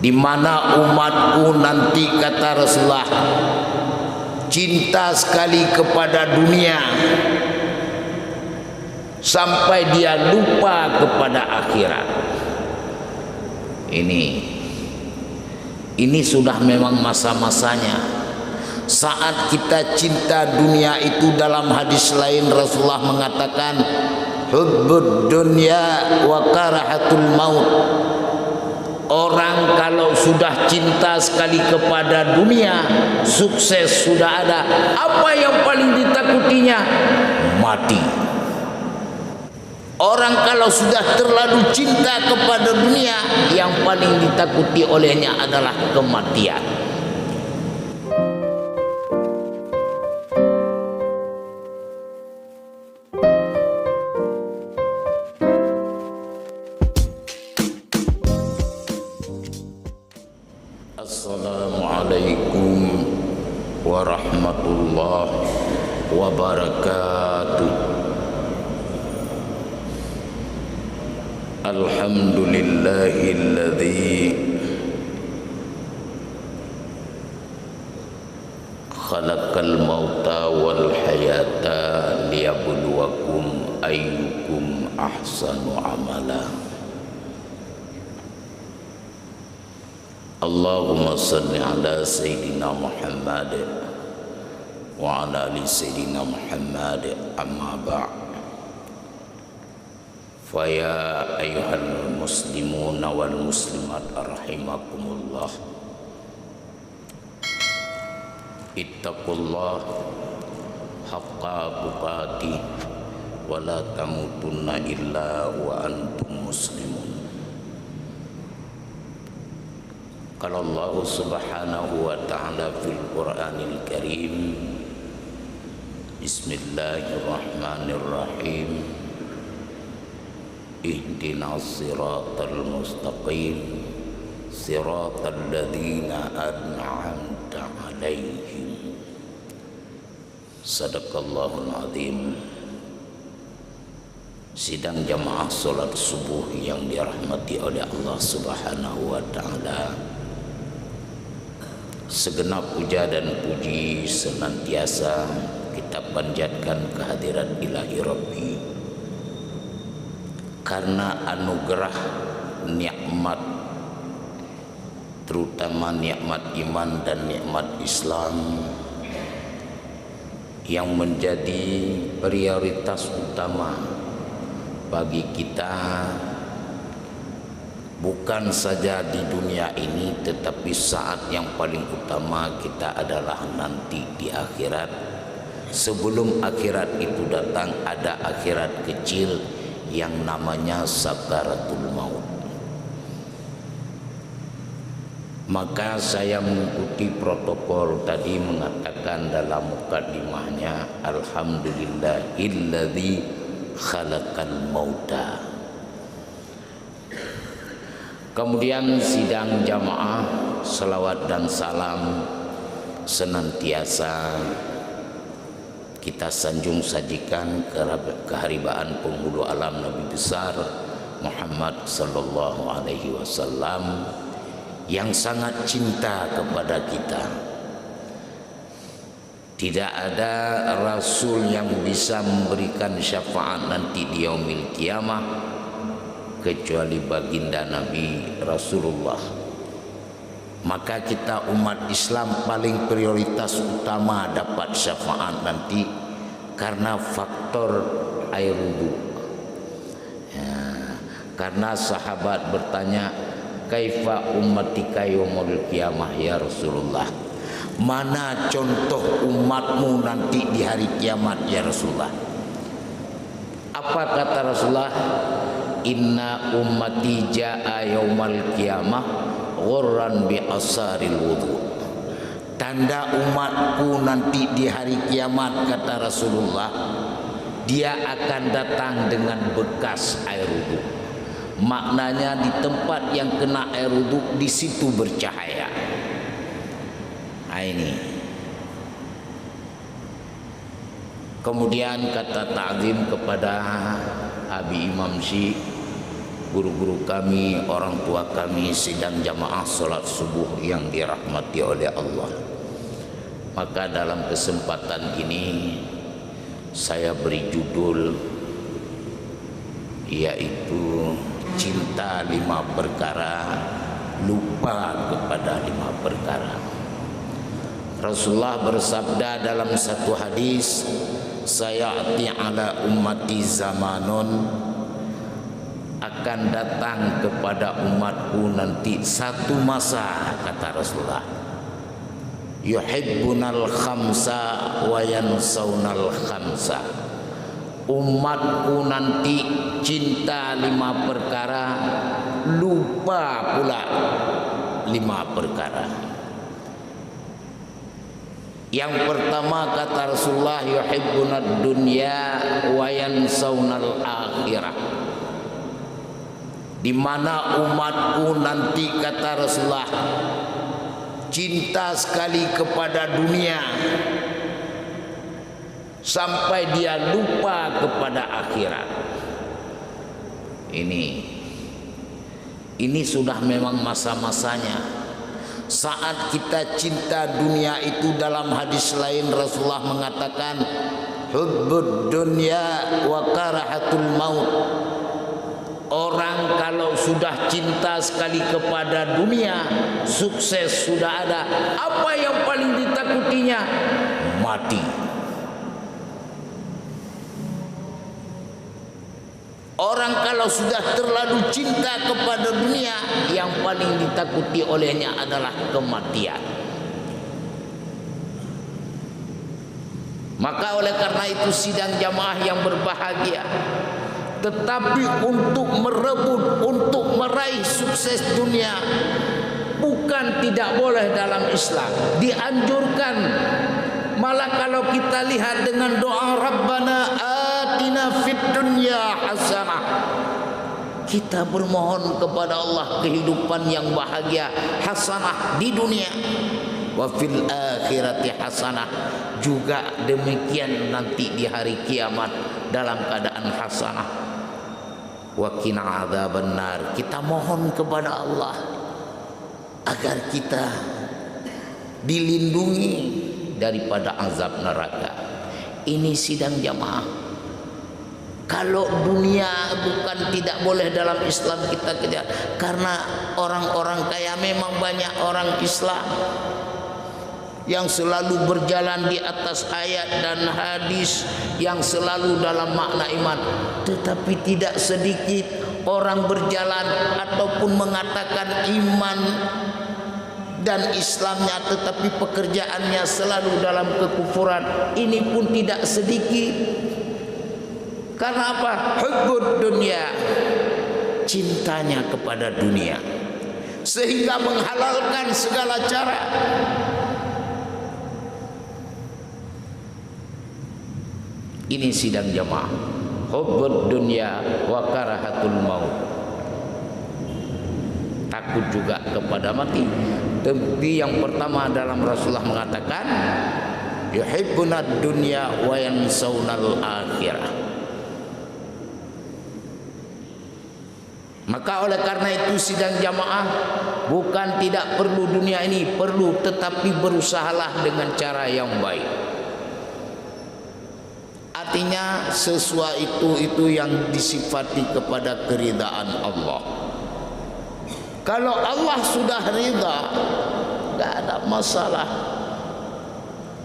di mana umatku nanti, kata Rasulullah, cinta sekali kepada dunia sampai dia lupa kepada akhirat. Ini sudah memang masa-masanya. Saat kita cinta dunia itu, dalam hadis lain Rasulullah mengatakan hubbud dunya wa karahatul maut. Orang kalau sudah cinta sekali kepada dunia, sukses sudah ada, apa yang paling ditakutinya? Mati. Orang kalau sudah terlalu cinta kepada dunia, yang paling ditakuti olehnya adalah kematian. Assalamualaikum warahmatullahi wabarakatuh. Alhamdulillahilladzi khalaqal mauta wal hayata liyabluwakum ayyukum ahsanu amala. Allahumma salli ala Sayyidina Muhammad wa ala ali Sayyidina Muhammad, amma ba'd. Faya ayyuhal muslimun wal muslimat rahimakumullah, ittaqullah haqqa tuqatih wa la tamutunna illa wa antum muslimun. Qala Allah subhanahu wa ta'ala fil Qur'anil Karim, Bismillahirrahmanirrahim, ihdinas siratal mustaqim, siratal ladzina an'amta 'alaihim. Sadaqallahul azim. Sidang jamaah salat subuh yang dirahmati oleh Allah subhanahu wa ta'ala, segenap puja dan puji senantiasa kita panjatkan kehadirat ilahi Rabbi, karena anugerah nikmat, terutama nikmat iman dan nikmat Islam, yang menjadi prioritas utama bagi kita, bukan saja di dunia ini, tetapi saat yang paling utama kita adalah nanti di akhirat. Sebelum akhirat itu datang, ada akhirat kecil yang namanya sakaratul maut. Maka saya mengikuti protokol tadi, mengatakan dalam mukadimahnya, alhamdulillahilladzi khalaqal mauta. Kemudian sidang jamaah, salawat dan salam senantiasa kita sanjung sajikan keharibaan penghulu alam Nabi besar Muhammad sallallahu alaihi wasallam, yang sangat cinta kepada kita. Tidak ada rasul yang bisa memberikan syafaat nanti di yaumil kiamah kecuali baginda Nabi Rasulullah. Maka kita umat Islam paling prioritas utama dapat syafaat nanti karena faktor air wudu. Karena sahabat bertanya, kaifa ummatika yaumul qiyamah ya Rasulullah? Mana contoh umatmu nanti di hari kiamat ya Rasulullah? Apa kata Rasulullah? Inna ummati ja'a yaumal qiyamah ghurran bi asaril wudu. Tanda umatku nanti di hari kiamat, kata Rasulullah, dia akan datang dengan bekas air wudu. Maknanya di tempat yang kena air wudu, di situ bercahaya. Nah ini. Kemudian kata ta'zim kepada Abi Imam Syekh, guru-guru kami, orang tua kami, sidang jamaah salat subuh yang dirahmati oleh Allah. Maka dalam kesempatan ini saya beri judul yaitu cinta 5 perkara, lupa kepada 5 perkara. Rasulullah bersabda dalam satu hadis, sayati ala ummati zamanun, akan datang kepada umatku nanti satu masa, kata Rasulullah, yuhibbunal khamsa wa yansawnal khamsa. Umatku nanti cinta 5 perkara, lupa pula 5 perkara. Yang pertama kata Rasulullah, yuhibbunad dunya wa yansawnal akhirah. Di mana umatku nanti kata Rasulullah cinta sekali kepada dunia sampai dia lupa kepada akhirat. Ini sudah memang masa-masanya. Saat kita cinta dunia itu, dalam hadis lain Rasulullah mengatakan hubbud dunya wa karahatul maut. Orang kalau sudah cinta sekali kepada dunia, sukses sudah ada, apa yang paling ditakutinya? Mati. Orang kalau sudah terlalu cinta kepada dunia, yang paling ditakuti olehnya adalah kematian. Maka oleh karena itu sidang jamaah yang berbahagia, tetapi untuk merebut, untuk meraih sukses dunia, bukan tidak boleh dalam Islam, dianjurkan. Malah kalau kita lihat dengan doa Rabbana atina fid dunya hasanah, kita bermohon kepada Allah kehidupan yang bahagia, hasanah di dunia, wa fil akhirati hasanah, juga demikian nanti di hari kiamat dalam keadaan hasanah. Wa qina adzabannar, kita mohon kepada Allah agar kita dilindungi daripada azab neraka. Ini sidang jamaah. Kalau dunia bukan tidak boleh dalam Islam kita kejar, karena orang-orang kaya, memang banyak orang Islam yang selalu berjalan di atas ayat dan hadis, yang selalu dalam makna iman, tetapi tidak sedikit orang berjalan ataupun mengatakan iman dan Islamnya, tetapi pekerjaannya selalu dalam kekufuran. Ini pun tidak sedikit. Karena apa? Hubbud dunya, cintanya kepada dunia, sehingga menghalalkan segala cara. Ini sidang jamaah. Hubbud dunya wa karahatul maut, takut juga kepada mati. Tapi yang pertama dalam Rasulullah mengatakan yuhibbunad dunya wa yansawnal akhirah. Maka oleh karena itu sidang jamaah, bukan tidak perlu dunia ini, perlu, tetapi berusahalah dengan cara yang baik. Artinya sesuatu itu yang disifati kepada keridaan Allah. Kalau Allah sudah ridha, tidak ada masalah.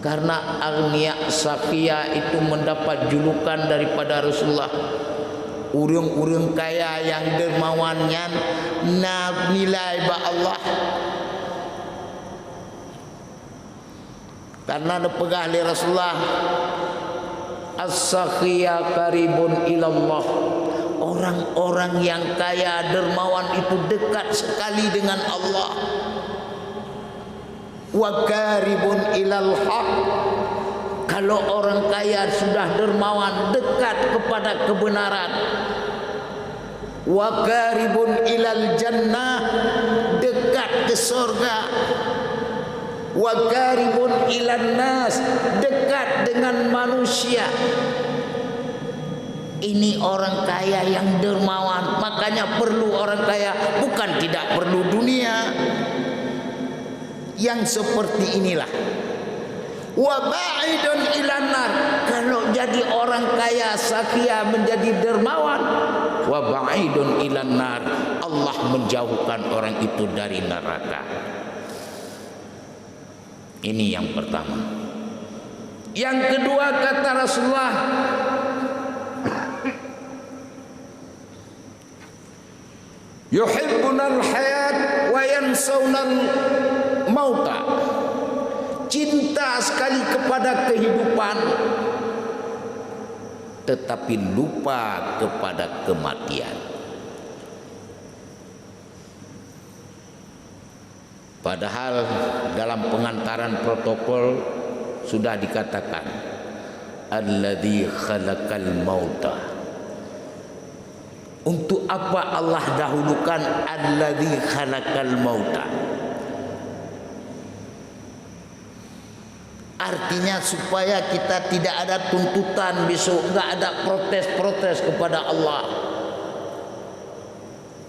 Karena Agniya Sakia itu mendapat julukan daripada Rasulullah, urang-urang kaya yang dermawannya nilai ba Allah. Karena ada pegah oleh Rasulullah, as-sakhiya qaribun ilallah. Orang-orang yang kaya dermawan itu dekat sekali dengan Allah. Wa qaribun ilal haq. Kalau orang kaya sudah dermawan, dekat kepada kebenaran. Wa qaribun ilal jannah, dekat ke surga. Wa qaribun ilan nas, dekat dengan manusia. Ini orang kaya yang dermawan. Makanya perlu orang kaya, bukan tidak perlu dunia. Yang seperti inilah. Wa ba'idun ilan nar. Kalau jadi orang kaya sakia menjadi dermawan, wa ba'idun ilan nar, Allah menjauhkan orang itu dari neraka. Ini yang pertama. Yang kedua kata Rasulullah, yuhibbunal hayat wa yansawnal mauta. Cinta sekali kepada kehidupan, tetapi lupa kepada kematian. Padahal dalam pengantaran protokol sudah dikatakan alladzi khalaqal mauta. Untuk apa Allah dahulukan alladzi khalaqal mauta? Artinya supaya kita tidak ada tuntutan besok, enggak ada protes-protes kepada Allah.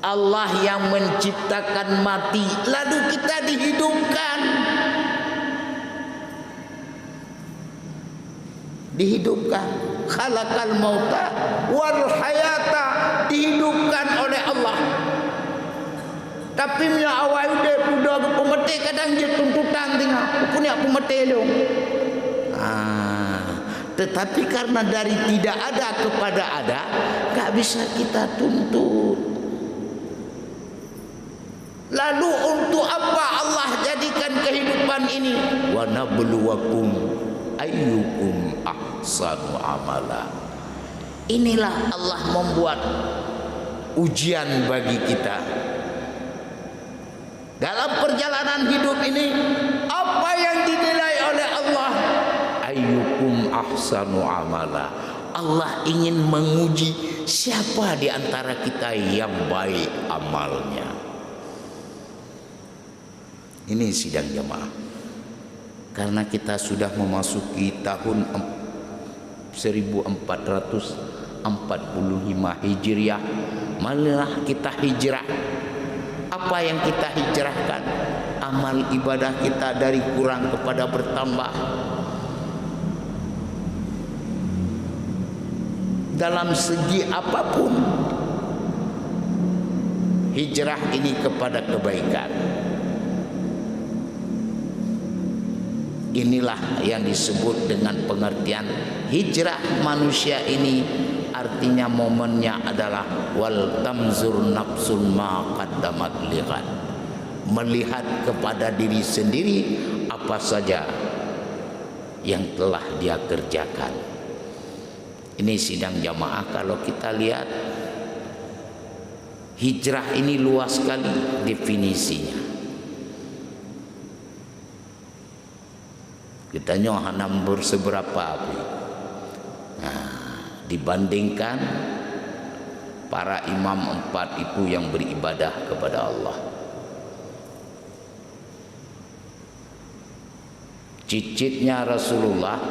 Allah yang menciptakan mati, lalu kita dihidupkan. Dihidupkan. Khalaqal mauta wal hayata, dihidupkan oleh Allah. Tapi punya awal dia sudah pemete kadang dia tuntutan tengah. Punya pemete lu. Tetapi karena dari tidak ada kepada ada, tak bisa kita tuntut. Lalu untuk apa Allah jadikan kehidupan ini? Wa nabluwakum ayyukum ahsanu amala. Inilah Allah membuat ujian bagi kita. Dalam perjalanan hidup ini, apa yang dinilai oleh Allah? Ayyukum ahsanu amala. Allah ingin menguji siapa di antara kita yang baik amalnya. Ini sidang jamaah. Karena kita sudah memasuki tahun 1445 Hijriah, marilah kita hijrah. Apa yang kita hijrahkan? Amal ibadah kita dari kurang kepada bertambah. Dalam segi apapun, hijrah ini kepada kebaikan. Inilah yang disebut dengan pengertian hijrah manusia ini. Artinya momennya adalah wal tamzur nafsun ma qaddamat lighad. Melihat kepada diri sendiri apa saja yang telah dia kerjakan. Ini sidang jamaah, kalau kita lihat hijrah ini luas sekali definisinya. Kita nyohanam berseberapa api. Dibandingkan para imam 4 itu yang beribadah kepada Allah. Cicitnya Rasulullah,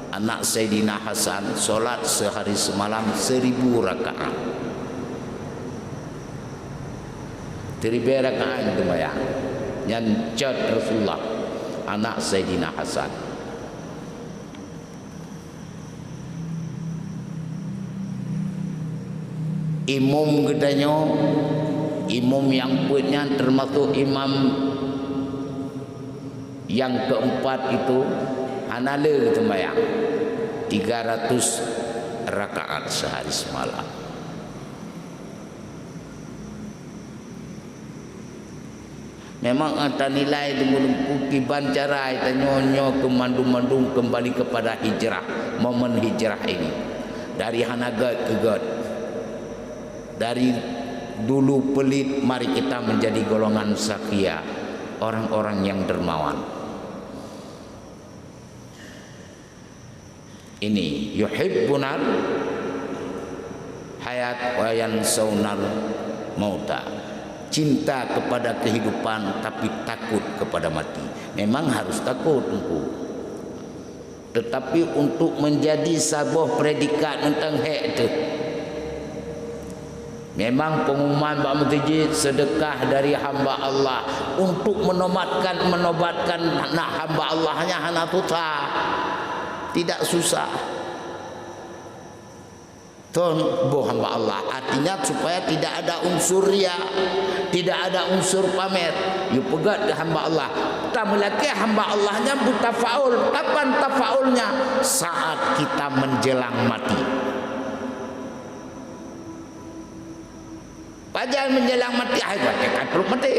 anak Sayyidina Hasan, solat sehari semalam 1000 rakaat. 1000 rakaat itu bayang. Nyancat Rasulullah, anak Sayyidina Hasan. Imam gedanya, imam yang punya termasuk imam yang keempat itu hanale sembahyang 300 rakaat sehari semalam. Memang ada nilai dengan kiban cara kita nyonyo kemandung-mandung kembali kepada hijrah, momen hijrah ini dari hanagat ke God. Dari dulu pelit, mari kita menjadi golongan sakia, orang-orang yang dermawan. Ini yuhibbunal hayat wa yansawnal mauta. Cinta kepada kehidupan tapi takut kepada mati. Memang harus takut engkau. Tetapi untuk menjadi sebuah predikat tentang hak itu, memang pengumuman Pak Mutijid sedekah dari hamba Allah untuk menobatkan nak hamba Allahnya hana tuta, tidak susah. Tuan boh hamba Allah, artinya supaya tidak ada unsur ria, tidak ada unsur pamer. You pegat ke hamba Allah. Tamalaki hamba Allahnya buta faul. Kapan tafaulnya? Saat kita menjelang mati. Pajan menjelang mati, bacakan perut mati.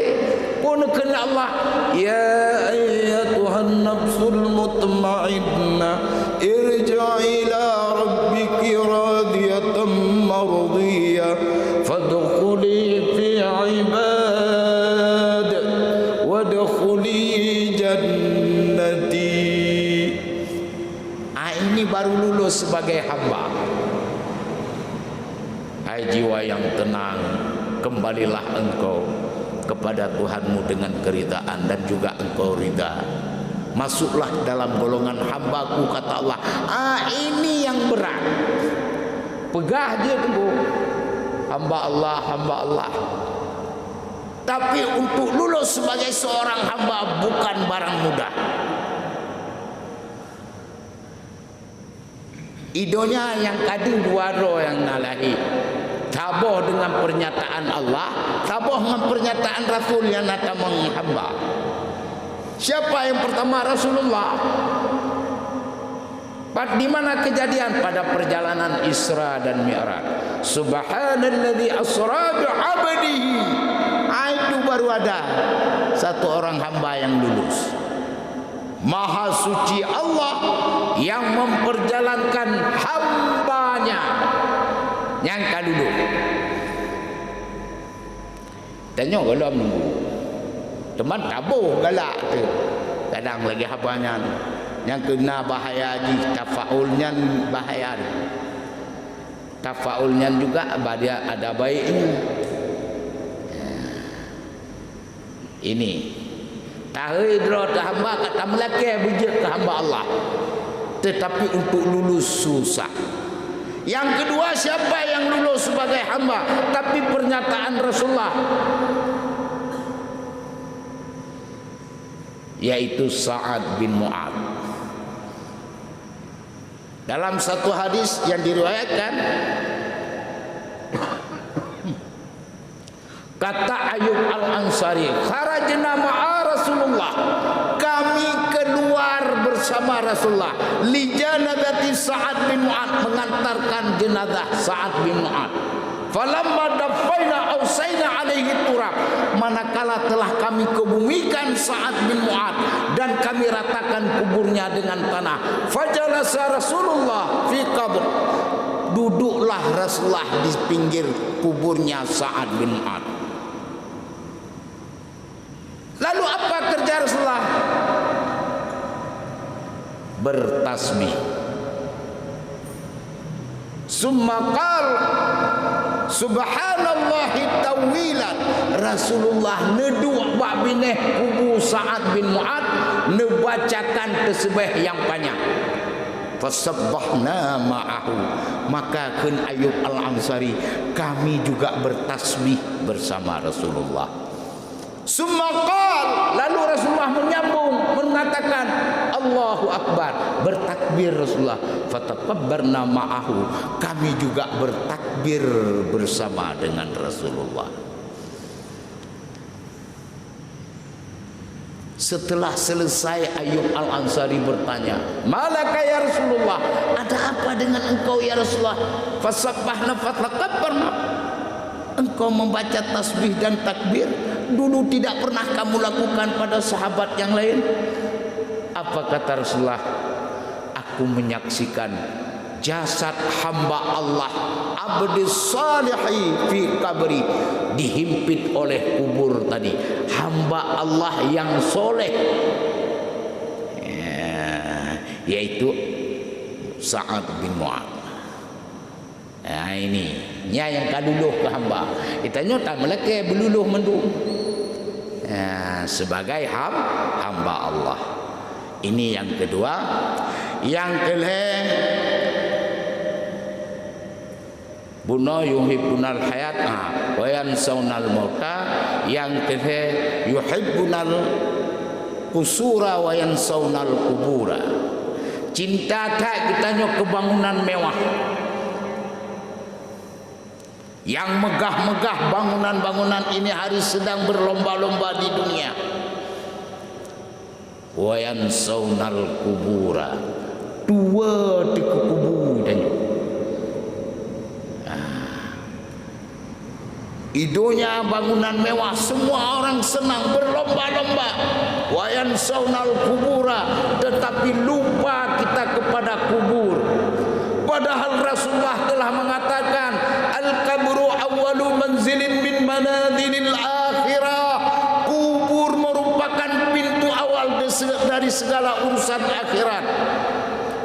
Pun kena Allah, ya ayyatuhan nafsul mutmainnah, irja'i ila rabbiki radiyatan mardiyah, fadkhuli fi ibad, wadkhuli jannati. Ini baru lulus sebagai hamba. Hai jiwa yang tenang, kembalilah engkau kepada Tuhanmu dengan keridaan dan juga engkau ridha. Masuklah dalam golongan hambaku, kata Allah. Ini yang berat. Pegah dia tunggu. Hamba Allah, hamba Allah. Tapi untuk lulus sebagai seorang hamba bukan barang mudah. Idonya yang kadu dua roh yang nalahi. Taboh dengan pernyataan Allah, taboh dengan pernyataan Rasul yang datang menghamba. Siapa yang pertama? Rasulullah. Di mana kejadian? Pada perjalanan Isra dan Mi'raj. Subhanalladzi asra bi'abdihi. Itu baru ada satu orang hamba yang lulus. Maha suci Allah yang memperjalankan hambanya yang kadulu. Tanya kalau menunggu. Teman tabuh galak tu. Kadang lagi habanya yang kena bahaya ji, tafaulnya bahaya. Tafaulnya juga dia ada baiknya. Ini tahidro hamba kata melaki bujur ke hamba Allah. Tetapi untuk lulus susah. Yang kedua, siapa yang lulus sebagai hamba tapi pernyataan Rasulullah, yaitu Sa'ad bin Mu'ad. Dalam satu hadis yang diriwayatkan, kata Ayyub Al-Ansari, kharajna ma'a Rasulullah, kami keluar bersama Rasulullah, li janazati Sa'ad bin Mu'ad, mengantarkan jenazah Sa'ad bin Mu'ad. Falamma dafaina ausaina alaihi turab, manakala telah kami kebumikan Sa'ad bin Mu'ad dan kami ratakan kuburnya dengan tanah, fajalasa Rasulullah fi qabr, duduklah Rasulullah di pinggir kuburnya Sa'ad bin Mu'ad. Lalu apa kerja Rasulullah? Bertasbih. Summa qal subhanallahi tawilan. Rasulullah neduk bak bineh kubur Sa'ad bin Mu'ad, nebacakan tasbih yang panjang. Fasabbahna ma'ahu, maka kun Ayyub Al-Ansari, kami juga bertasbih bersama Rasulullah. Summa qal, lalu Rasulullah menyambung mengatakan Allahu Akbar, bertakbir Rasulullah. Fatakabbarna ma'ahu, kami juga bertakbir bersama dengan Rasulullah. Setelah selesai, Ayyub Al-Ansari bertanya, malaka ya Rasulullah, ada apa dengan engkau ya Rasulullah? Fasabbahna fatakabbarna, engkau membaca tasbih dan takbir, dulu tidak pernah kamu lakukan pada sahabat yang lain. Apa kata Rasulullah? Aku menyaksikan jasad hamba Allah abdi salihi fi kabri, dihimpit oleh kubur tadi, hamba Allah yang soleh, yaitu Sa'ad bin Mu'ad. Ini yang kaduluh ke hamba. Itanya tak meleke beluluh mendu. Sebagai hamba Allah. Ini yang kedua. Yang kelih Buno yuhibbunal hayat wa yansawnal mauta. Yang kelih yuhibbunal kusura wa yansawnal kubura. Cinta tak kita nyok kebangunan mewah, yang megah-megah bangunan-bangunan ini hari sedang berlomba-lomba di dunia. Wa yansawnal kubura, tua di kubur dan idonya bangunan mewah, semua orang senang berlomba-lomba. Wa yansawnal kubura, tetapi lupa kita kepada kubur. Padahal Rasulullah telah mengatakan al-qabru awwalu manzilin min manazilil akhirah. Kubur merupakan pintu awal dari segala urusan akhirat.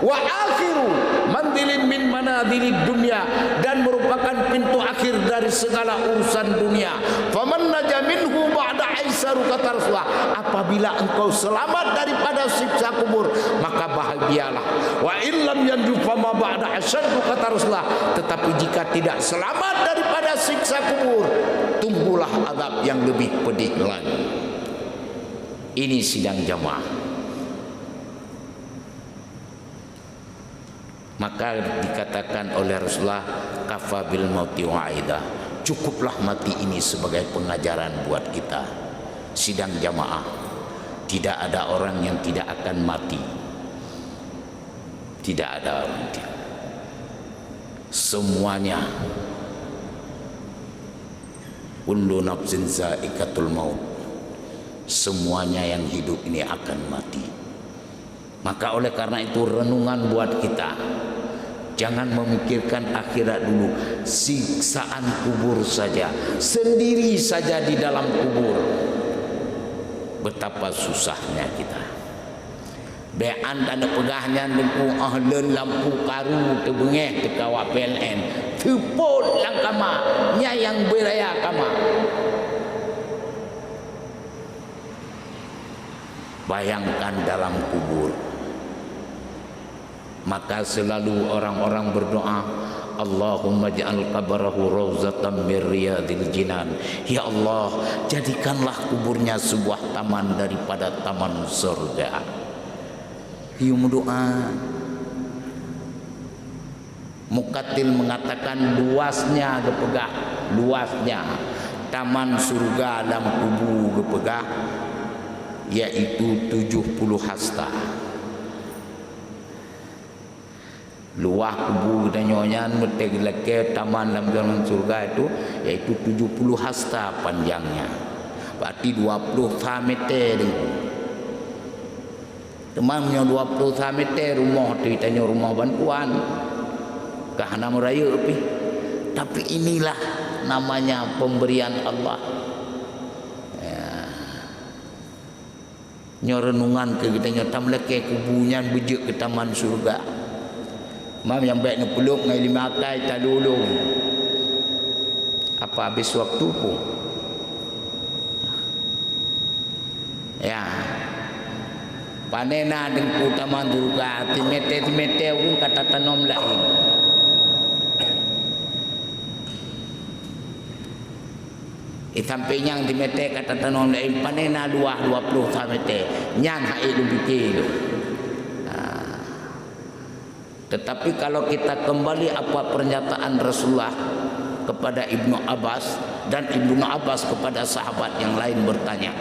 Wa akhiru manzilin min manazilid dunya, dan merupakan pintu akhir dari segala urusan dunia. Faman naja minhu ba'da aisaru, kata Rasulullah, apabila engkau selamat daripada siksa kubur maka bahagialah. Wa illam yanju fama ba'da asyaddu, kata Rasulullah, tetapi jika tidak selamat daripada siksa kubur, tunggulah azab yang lebih pedih lagi. Ini sidang jamaah. Maka dikatakan oleh Rasulullah, kafa bil mauti wa'idah, cukuplah mati ini sebagai pengajaran buat kita. Sidang jamaah, tidak ada orang yang tidak akan mati. Tidak ada orang yang semuanya. Kullu nafsin za'iqatul maut, semuanya yang hidup ini akan mati. Maka oleh karena itu renungan buat kita, jangan memikirkan akhirat dulu. Siksaan kubur saja, sendiri saja di dalam kubur, betapa susahnya kita. Bean tanda pegahnya lempu ahlen lampu karu tebengeh tekawak PLN tepul lang kama nyayang beraya kama. Bayangkan dalam kubur. Maka selalu orang-orang berdoa, Allahumma ja'al qabrahu rawzatan min riyadil jinan. Ya Allah, jadikanlah kuburnya sebuah taman daripada taman surga. Yum doa. Mukatil mengatakan luasnya gepegah, luasnya taman surga dalam kubur gepegah yaitu 70 hasta. Luah kubur dan nyonya metek leke taman dalam surga itu yaitu 70 hasta panjangnya. Berarti 20 meter. Temannya 20 meter rumah tu tanya rumah bantuan. Kahana meraya api. Tapi inilah namanya pemberian Allah. Nyorenungan ke kita nyotam leke kubunya bejek ke taman surga. Mam yang baik nak peluk ngai lima kai tak dulu. Apa habis waktu pun. Ya. Panena dengku taman surga timete pun kata tanom lain. Sampai yang timete kata tanom lain panena luah 20 meter. Nyang hai lebih kilo. Tetapi kalau kita kembali apa pernyataan Rasulullah kepada Ibnu Abbas dan Ibnu Abbas kepada sahabat yang lain bertanya,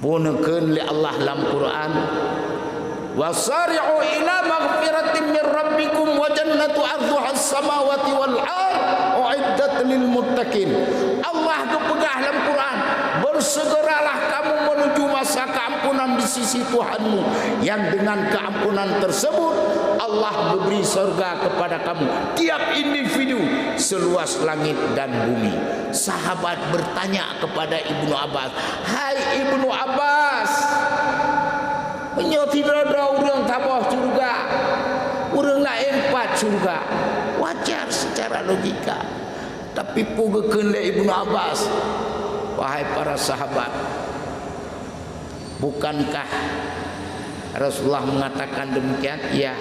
punekeun li Allah dalam Quran, wasari'u ila maghfiratin min rabbikum wa jannatu 'arduha as-samawati wal ard u'iddat lil muttaqin. Allah pegah dalam Quran, bersegeralah kamu menuju masa keampunan di sisi Tuhanmu, yang dengan keampunan tersebut Allah beri surga kepada kamu tiap individu seluas langit dan bumi. Sahabat bertanya kepada Ibnu Abbas, hai Ibnu Abbas, menyoti ada orang tabah surga, orang lain 4 surga, wajar secara logika. Tapi pugekeun le Ibnu Abbas, wahai para sahabat, bukankah Rasulullah mengatakan demikian. Ya,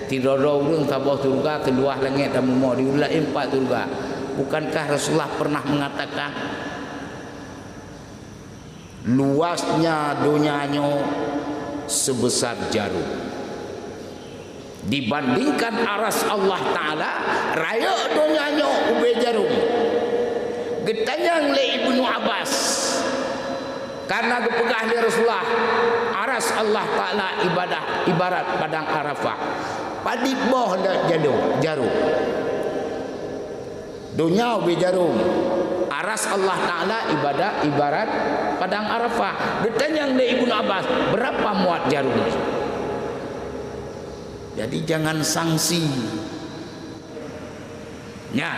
tidak ada orang tabah surga keluar langit dan bumi diulah 4 surga. Bukankah Rasulullah pernah mengatakan luasnya dunianya sebesar jarum, dibandingkan aras Allah Ta'ala raya dunianya ubay jarum. Getanyang le Ibnu Abbas karena kepegah li Rasulullah aras Allah Ta'ala ibarat padang Arafah, padi boh jarum dunia ubay jarum, aras Allah Ta'ala ibarat padang Arafah. Ditanya oleh Ibnu Abbas, berapa muat jarum ini? Jadi jangan sanksi. Ya,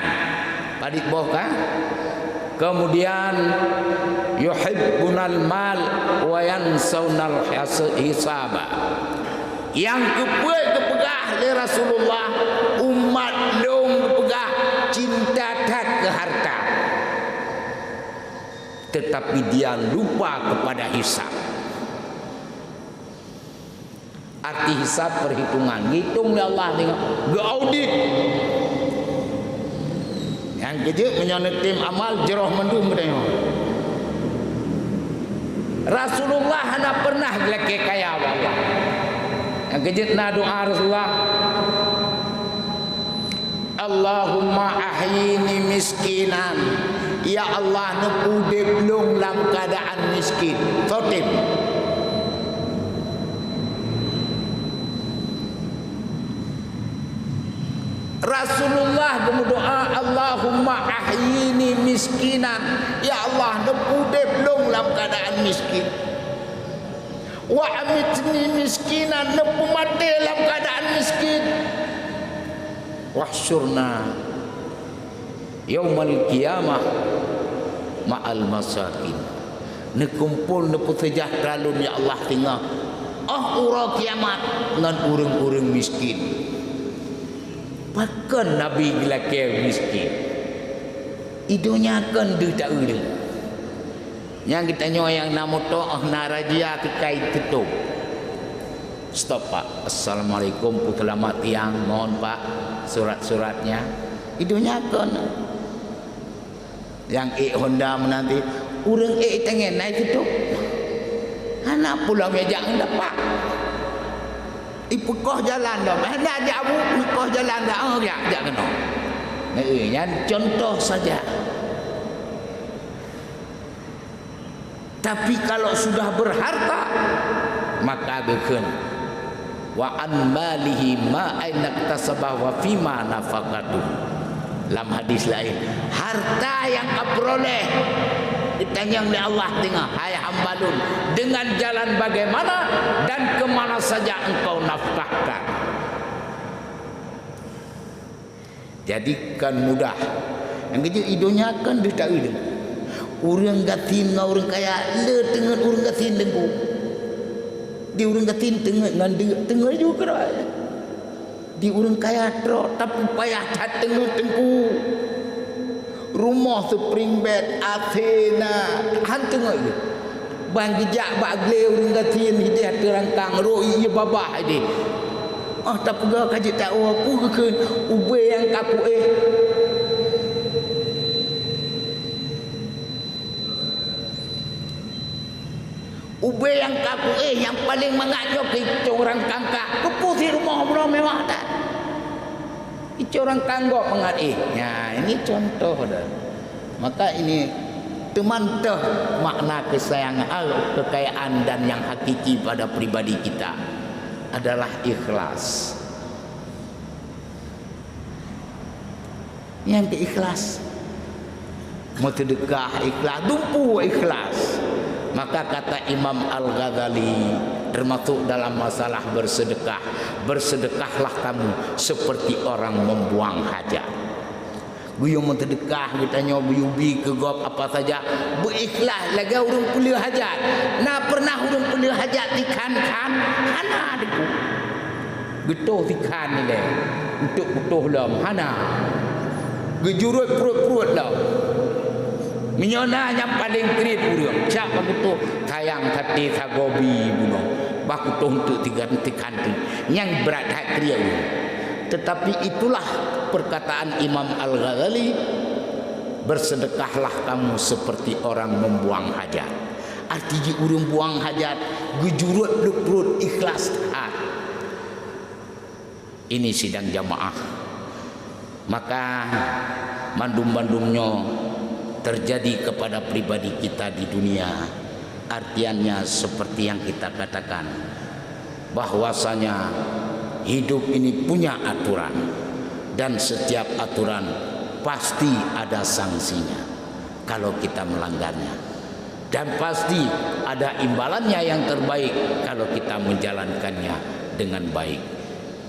padik boh kan? Kemudian yuhibbunal mal wa yansawnal hisaba. Yang kepegah oleh Rasulullah, umat dong kepegah cinta tak ke harta, tetapi dia lupa kepada hisab. Arti hisab perhitungan, hitung oleh Allah tengok, ge-audit. Yang kejut menyonok tim amal jerah mendung tengok. Rasulullah hanya pernah laki kaya Allah. Yang kejut na doa Rasulullah, Allahumma ahyini miskinan. Ya Allah, nepu belum dalam keadaan miskin. Khotim. Rasulullah berdoa, Allahumma ahyini miskinan. Ya Allah, nepu belum dalam keadaan miskin. Wa amitni miskinan, nepu mati dalam keadaan miskin. Wahsyurna yaumal qiyamah ma'al masakin. Nekumpul nepu sejahtera lun ya Allah tinggal ura kiamat dengan urang-urang miskin. Bahkan Nabi bila ke miskin idunya kan dia tak ada. Yang kita nyawa yang nama to'ah narajia kekai tutup. Stop Pak. Assalamualaikum, selamat tiang. Mohon Pak surat-suratnya. Idunya kan. Yang Honda menanti urang tengen naik tutup. Anak pulang jangan dapat. Ipukoh jalan dah. Hendak jabu ipukoh jalan dah. Oh ya, jangan kena. Yang contoh saja. Tapi kalau sudah berharta maka beken wa an malihi ma ainak tasabah wa fima nafaqatu. Dalam hadis lain, harta yang kau peroleh ditanya oleh Allah tengah, hai hambalun, dengan jalan bagaimana dan kemana saja engkau nafkahkan. Jadikan mudah. Yang kecil idonya kan dia tak ada. Orang gatin dengan orang kaya, le dengan orang gatin dengku. Di orang gatin tengah juga. Di orang kaya teruk tapi payah cat tengku. Rumah spring bed Athena hantung lagi. Bang gejak bak gle orang gatin hidup terangkang roi babah ini. Tak pegah kaji tak apa ke ube yang kapu ube yang kapu yang paling mengajak ke orang kangkak kepusi rumah mewah tak. Itu orang kanggok mengat ya ini contoh dah. Maka ini teman teh makna kesayangan kekayaan dan yang hakiki pada pribadi kita adalah ikhlas. Yang keikhlas mau sedekah ikhlas, dumpu ikhlas. Maka kata Imam Al-Ghazali termasuk dalam masalah bersedekah, bersedekahlah kamu seperti orang membuang hajat. Buyu mentedekah kita nyobi ke gop apa saja berikhlas lagi urung kuliah hajat. Nah pernah urung kuliah hajat ikan hana deku. Getuh ikan ni le untuk butuh lam hana. Gejurut perut-perut dah. Minyona yang paling krit urang. Cak begitu tayang hati sagobi buno. Baku untuk tiga kanti. Yang berat hak kriya. Tetapi itulah perkataan Imam Al-Ghazali, bersedekahlah kamu seperti orang membuang hajat. Artinya urang buang hajat gejurut perut ikhlas taat. Ini sidang jamaah. Maka mandum-mandumnya terjadi kepada pribadi kita di dunia. Artiannya seperti yang kita katakan, bahwasanya hidup ini punya aturan, dan setiap aturan pasti ada sanksinya kalau kita melanggarnya, dan pasti ada imbalannya yang terbaik kalau kita menjalankannya dengan baik.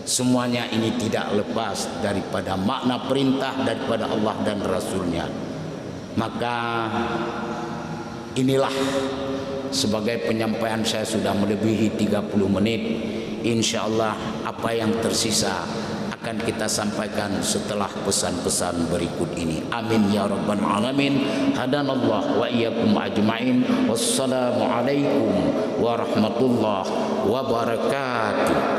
Semuanya ini tidak lepas daripada makna perintah daripada Allah dan Rasulnya. Maka inilah sebagai penyampaian saya sudah melebihi 30 menit. InsyaAllah apa yang tersisa akan kita sampaikan setelah pesan-pesan berikut ini. Amin ya rabbal alamin. Hadanallah wa iyyakum ajmain. Wassalamualaikum warahmatullahi wabarakatuh.